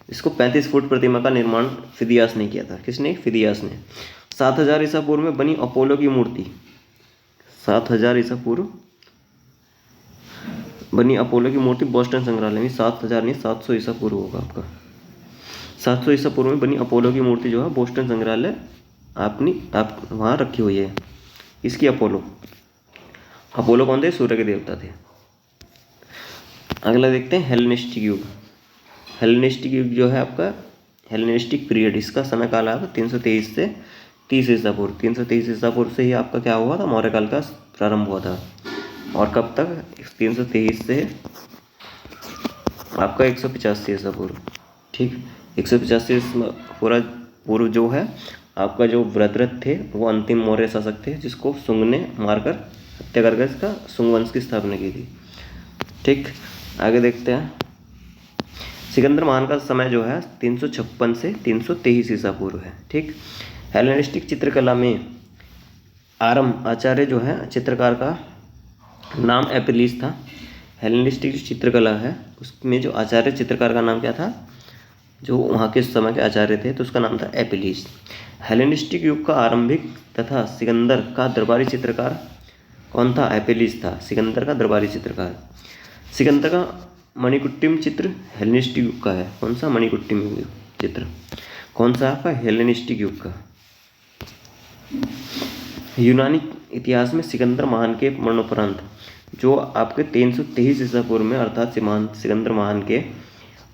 इसको 35 फुट प्रतिमा का निर्माण फिदियास ने किया था। किसने? फिदियास ने। 7000 ईसा पूर्व में बनी अपोलो की मूर्ति, 7000 ईसा पूर्व बनी अपोलो की मूर्ति बोस्टन संग्रहालय में। 7000 नहीं, 700 ईसा पूर्व होगा आपका। 700 ईसा पूर्व में बनी अपोलो की मूर्ति जो है बोस्टन संग्रहालय आप वहाँ रखी हुई है। इसकी अपोलो कौन थे? सूर्य के देवता थे। अगला देखते हैं हेलेनिस्टिक युग जो है आपका हेलेनिस्टिक पीरियड, इसका समय काल है 323 से 30 ईसा पूर्व। 323 ईसा पूर्व से ही आपका क्या हुआ था? मौर्य काल का प्रारंभ हुआ था। और कब तक? 323 से आपका 185 ईसा पूर्व। ठीक, 185 पूर्व जो है आपका जो वृत्रथ थे वो अंतिम मौर्य शासक थे, जिसको शुंग ने मारकर हत्या करके इसका शुंग वंश की स्थापना की थी। ठीक, आगे देखते हैं। सिकंदर महान का समय जो है 356 से 323 ईसा पूर्व है। ठीक, हेलेनिस्टिक चित्रकला में आरंभ आचार्य जो है चित्रकार का नाम एपिलीस था। हेलेनिस्टिक जो चित्रकला है उसमें जो आचार्य चित्रकार का नाम क्या था? जो वहाँ के समय के आचार्य थे तो उसका नाम था एपिलीस। हेलेनिस्टिक युग का आरंभिक तथा सिकंदर का दरबारी चित्रकार कौन था? एपिलीस था, सिकंदर का दरबारी चित्रकार। सिकंदर का मणिकुट्टिम चित्र हेलेनिस्टिक युग का है। कौन सा? मणिकुट्टिम चित्र। कौन सा? आपका हेलेनिस्टिक युग का। यूनानी इतिहास में सिकंदर महान के मरणोपरांत जो आपके 323 ईसा पूर्व में अर्थात सिकंदर महान के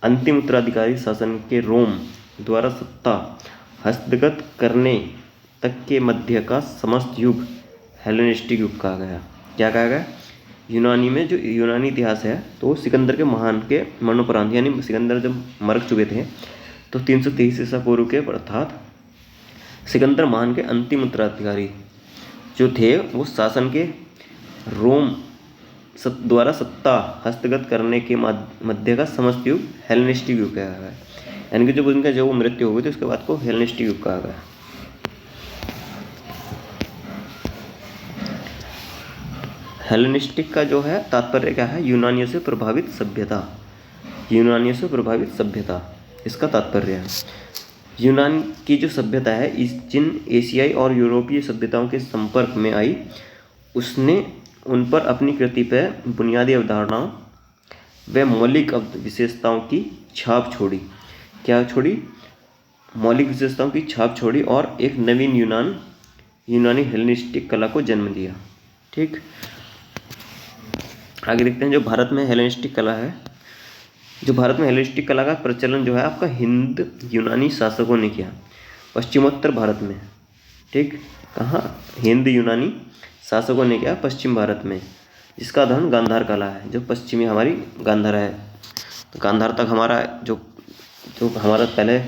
अंतिम उत्तराधिकारी शासन के रोम द्वारा सत्ता हस्तगत करने तक के मध्य का समस्त युग हेलेनिस्टिक युग कहा गया। क्या कहा गया? यूनानी में जो यूनानी इतिहास है तो वो सिकंदर के महान के मरणोपरांत, यानी सिकंदर जब मर चुके थे तो 330 ईसा पूर्व के, अर्थात सिकंदर महान के अंतिम उत्तराधिकारी जो थे वो शासन के रोम द्वारा सत्ता हस्तगत करने के मध्य का समस्त युग हेलेनिस्टिक युग कहा गया है। यानी कि जब उनका जो मृत्यु हो गई थी उसके बाद को हेलेनिस्टिक युग कहा गया। हेलेनिस्टिक का जो है तात्पर्य क्या है? यूनानियों से प्रभावित सभ्यता, यूनानियों से प्रभावित सभ्यता इसका तात्पर्य है। यूनान की जो सभ्यता है इस जिन एशियाई और यूरोपीय सभ्यताओं के संपर्क में आई उसने उन पर अपनी कृति पर बुनियादी अवधारणाओं व मौलिक विशेषताओं की छाप छोड़ी। क्या छोड़ी? मौलिक विशेषताओं की छाप छोड़ी और एक नवीन यूनानी हेलेनिस्टिक कला को जन्म दिया। ठीक, आगे देखते हैं जो भारत में हेलेनिस्टिक कला है। जो भारत में हेलेनिस्टिक कला का प्रचलन जो है आपका हिंद यूनानी शासकों ने किया पश्चिमोत्तर भारत में। ठीक, कहाँ? हिंद यूनानी शासकों ने किया पश्चिम भारत में, जिसका उदाहरण गांधार कला है, जो पश्चिमी हमारी गांधार है। तो गांधार तक हमारा जो हमारा पहले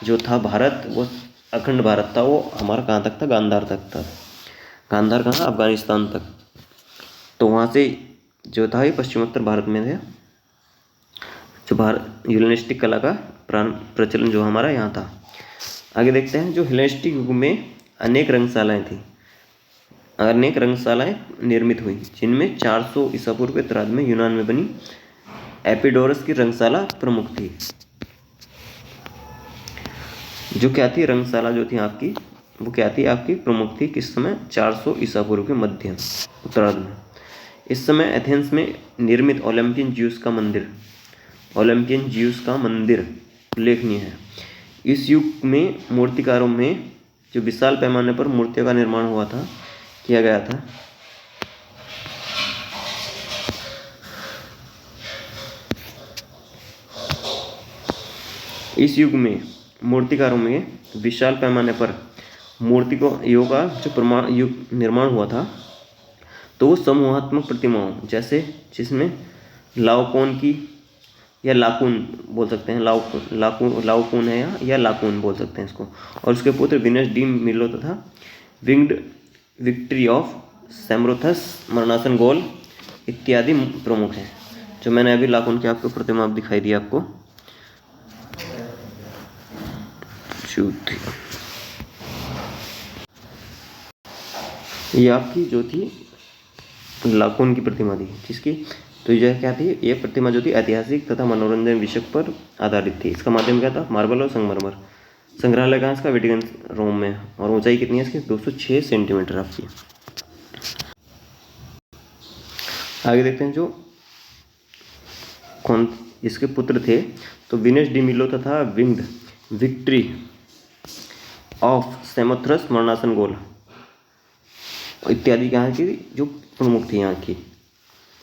जो था भारत वो अखंड भारत था, वो हमारा कहाँ तक था? गांधार तक था। गांधार कहाँ? अफगानिस्तान तक। तो वहाँ से जो था ये पश्चिमोत्तर भारत में थे। जो हेलेनिस्टिक कला का प्रचलन जो हमारा यहाँ था। आगे देखते हैं जो हेलेनिस्टिक युग में अनेक रंगशालाएँ थी, अनेक रंगशालाएँ निर्मित हुई, जिनमें 400 ईसा पूर्व के उत्तरार्ध में यूनान में बनी एपिडोरस की रंगशाला प्रमुख थी। जो क्या थी? रंगशाला जो थी आपकी वो क्या थी? आपकी प्रमुख थी। किस समय? 400 ईसा पूर्व के मध्य उत्तरार्ध में। इस समय एथेंस में निर्मित ओलंपियन ज्यूस का मंदिर उल्लेखनीय है। इस युग में मूर्तिकारों में जो विशाल पैमाने पर मूर्तियों का निर्माण किया गया था। इस युग में मूर्तिकारों में विशाल पैमाने पर मूर्तियों का जो निर्माण हुआ था तो वो समूहात्मक प्रतिमाओं जैसे जिसमें लाओकोन की या लाकुन बोल सकते हैं, लाओकोन है या लाकुन बोल सकते हैं इसको, और उसके पुत्र विनस डी मिलो तथा विंग्ड विक्ट्री ऑफ सेम्रोथस मरणासन गोल इत्यादि प्रमुख हैं। जो मैंने अभी लाकुन की आपको प्रतिमा दिखाई दी आपको, ये आपकी जो थी लाकुन की प्रतिमा थी, जिसकी तो यह क्या थी? ये प्रतिमा जो थी ऐतिहासिक तथा मनोरंजन विषय पर आधारित थी। इसका माध्यम क्या था? मार्बल और संगमरमर। संग्रहालय कहाँ? इसका वेटिकन रोम में। और ऊंचाई कितनी है इसकी? 206 सेंटीमीटर आपकी। आगे देखते हैं जो कौन इसके पुत्र थे तो विनस डी मिलो तथा विंग्ड विक्ट्री ऑफ सेमोथ्रस मरणासन गोल इत्यादि यहाँ की जो प्रमुख थी यहाँ की।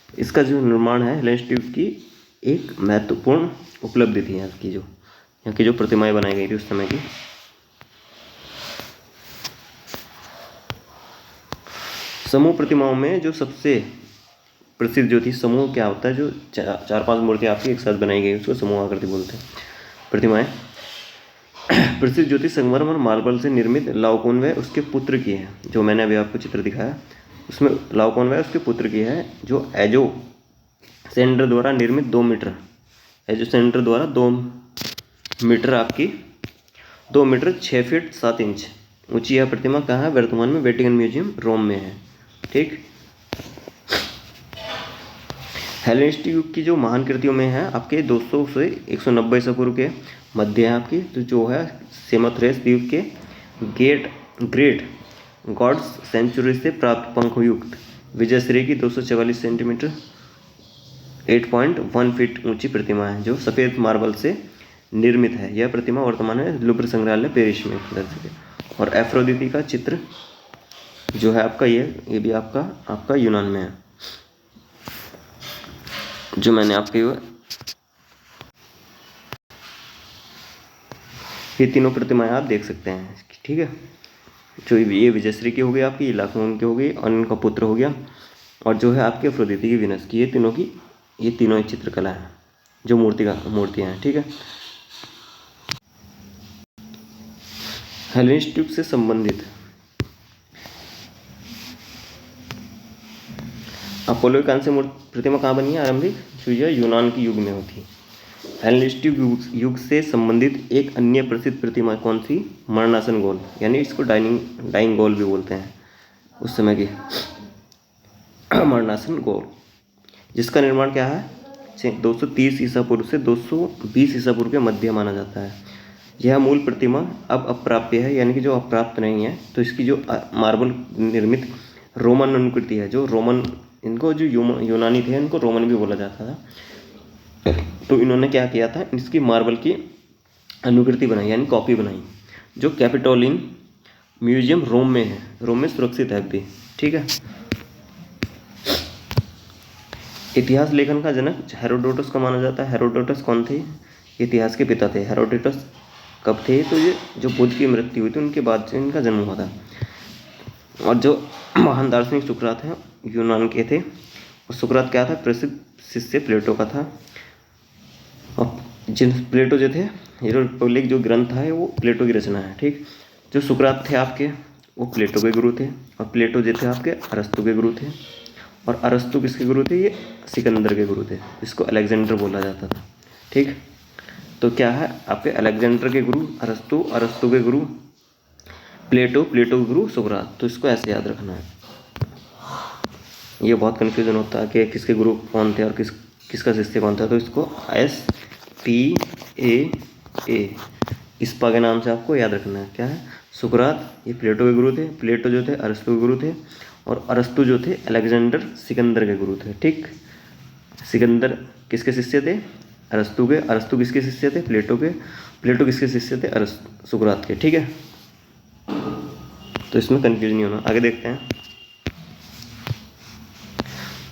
इसका जो निर्माण है हेलेनिस्टिक की एक महत्वपूर्ण उपलब्धि थी यहाँ की जो प्रतिमाएं बनाई गई थी उस समय की। समूह प्रतिमाओं में जो सबसे प्रसिद्ध जो थी, समूह क्या होता है? जो 4-5 मूर्तियाँ आपकी एक साथ बनाई गई उसको समूह आकृति बोलते हैं। प्रतिमाएं प्रसिद्ध जो थी संगमरमर मार्बल से निर्मित लाओकोन व उसके पुत्र की है। जो मैंने अभी आपको चित्र दिखाया उसमें लाओकोन व उसके पुत्र की है, जो एजो सेंडर द्वारा निर्मित 2 मीटर, एजो सेंडर द्वारा 2 मीटर आपकी 2 मीटर 6 फीट 7 इंच ऊंची यह प्रतिमा कहाँ है? वर्तमान में वेटिकन म्यूजियम रोम में है। ठीक, हेलेनिस्टिक युग की जो महान कृतियों में है आपके 200 से 190 ईसा पूर्व के मध्य है आपकी, तो जो है सेमोथ्रेस द्वीप के ग्रेट गॉड्स सेंचुरी से प्राप्त पंखयुक्त विजयश्री की 244 सेंटीमीटर 8.1 फीट ऊंची प्रतिमा है, जो सफ़ेद मार्बल से निर्मित है। यह प्रतिमा वर्तमान में लुब्र संग्रहालय पेरिस में प्रदर्शित है। और एफ्रोदिती का चित्र जो है आपका ये भी आपका यूनान में है। जो मैंने आपके ये तीनों प्रतिमाएं आप देख सकते हैं। ठीक है, जो ये विजयश्री की हो गई आपकी, लाखों की हो गई और इनका पुत्र हो गया, और जो है आपकी अफ्रोदिति की वीनस की, ये तीनों एक चित्रकला है जो मूर्तियाँ हैं, ठीक है। हेलेनिस्टिक युग से संबंधित अपोलो की कांस्य प्रतिमा कहाँ बनी है आरंभिक, जो यह यूनान के युग में होती है। हेलेनिस्टिक युग से संबंधित एक अन्य प्रसिद्ध प्रतिमा कौन सी, मरणासन गोल, यानी इसको डाइंग गोल भी बोलते हैं उस समय की, मरणासन गोल, जिसका निर्माण क्या है 230 ईसा पूर्व से 220 ईसा पूर्व के मध्य माना जाता है। यह मूल प्रतिमा अब अप्राप्य है, यानी कि जो अप्राप्त नहीं है। तो इसकी जो मार्बल निर्मित रोमन अनुकृति है, जो रोमन, इनको जो यूनानी थे इनको रोमन भी बोला जाता था। तो इन्होंने क्या किया था, इसकी मार्बल की अनुकृति बनाई, यानी कॉपी बनाई, जो कैपिटोलिन म्यूजियम रोम में है, रोम में सुरक्षित है अभी, ठीक है। इतिहास लेखन का जनक हेरोडोटस का माना जाता है। हेरोडोटस कौन थे, इतिहास के पिता थे। हेरोडोटस कब थे, तो ये जो बुद्ध की मृत्यु हुई थी उनके बाद से इनका जन्म हुआ था। और जो महान दार्शनिक सुकरात हैं यूनान के थे, और सुकरात क्या था, प्रसिद्ध शिष्य प्लेटो का था। और जिन प्लेटो जो थे, ये रिपब्लिक जो ग्रंथ है वो प्लेटो की रचना है, ठीक। जो सुकरात थे आपके, वो प्लेटो के गुरु थे, और प्लेटो जो थे आपके अरस्तु के गुरु थे, और अरस्तु किसके गुरु थे, ये सिकंदर के गुरु थे, इसको अलेक्जेंडर बोला जाता था, ठीक। तो क्या है आपके अलेक्जेंडर के गुरु अरस्तु, अरस्तु के गुरु प्लेटो, प्लेटो के गुरु सुकरात। तो इसको ऐसे याद रखना है। ये बहुत कन्फ्यूजन होता है कि किसके गुरु कौन थे और किसका शिष्य कौन था। तो इसको SPAA इस्पा के नाम से आपको याद रखना है। क्या है, सुकरात ये प्लेटो के गुरु थे, प्लेटो जो थे अरस्तु के गुरु थे, और अरस्तु जो थे अलेक्जेंडर सिकंदर के गुरु थे, ठीक। सिकंदर किसके शिष्य थे, अरस्तु के, अरस्तु किसके शिष्य थे, प्लेटो के, प्लेटो किसके शिष्य थे, सुकरात के, ठीक है। तो इसमें कंफ्यूजन नहीं होना। आगे देखते हैं।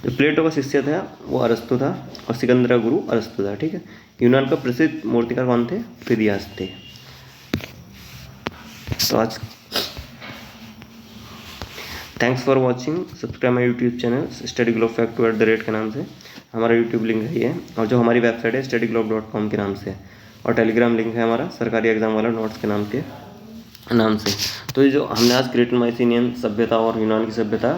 जो प्लेटो का शिष्य था वो अरस्तु था, और सिकंदर का गुरु अरस्तु था, ठीक है। यूनान का प्रसिद्ध मूर्तिकार कौन थे, फिदियास थे। तो आज thanks for watching, subscribe my YouTube channel study globe fact के नाम से, हमारा यूट्यूब लिंक है ये, और जो हमारी वेबसाइट है studyglobe.com के नाम से, और टेलीग्राम लिंक है हमारा सरकारी एग्जाम वाला नोट्स के नाम से। तो ये जो हमने आज क्रेटन माइसिनियन सभ्यता और यूनान की सभ्यता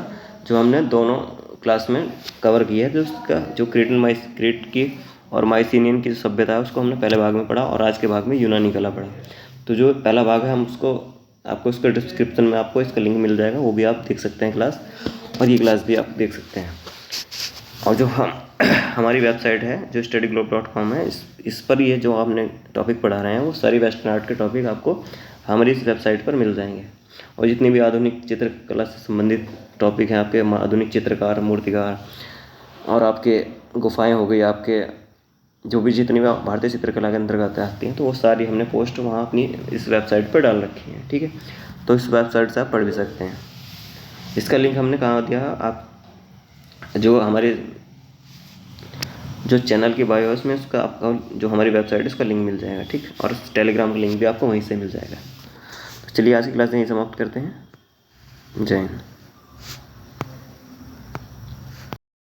जो हमने दोनों क्लास में कवर किया है, तो उसका जो क्रेट की और माइसिनियन की सभ्यता है उसको हमने पहले भाग में पढ़ा, और आज के भाग में यूनानी कला पढ़ा। तो जो पहला भाग है हम उसको आपको इसका डिस्क्रिप्शन में आपको इसका लिंक मिल जाएगा, वो भी आप देख सकते हैं क्लास, और ये क्लास भी आप देख सकते हैं। और जो हमारी वेबसाइट है जो studyglobe.com है, इस पर ये जो आपने टॉपिक पढ़ा रहे हैं वो सारी वेस्टर्न आर्ट के टॉपिक आपको हमारी इस वेबसाइट पर मिल जाएंगे। और जितनी भी आधुनिक चित्रकला से संबंधित टॉपिक हैं आपके, आधुनिक चित्रकार, मूर्तिकार, और आपके गुफाएं हो गई, आपके जो भी जितनी भी भारतीय चित्रकला के अंतर्गत आती हैं, तो वो सारी हमने पोस्ट वहाँ अपनी इस वेबसाइट पर डाल रखी है, ठीक है। तो इस वेबसाइट से आप पढ़ भी सकते हैं। इसका लिंक हमने कहाँ दिया, आप जो हमारे जो चैनल की बायो है उसमें उसका आपका जो हमारी वेबसाइट है उसका लिंक मिल जाएगा, ठीक। और टेलीग्राम का लिंक भी आपको वहीं से मिल जाएगा। तो चलिए आज की क्लास यहीं समाप्त करते हैं। जय हिंद।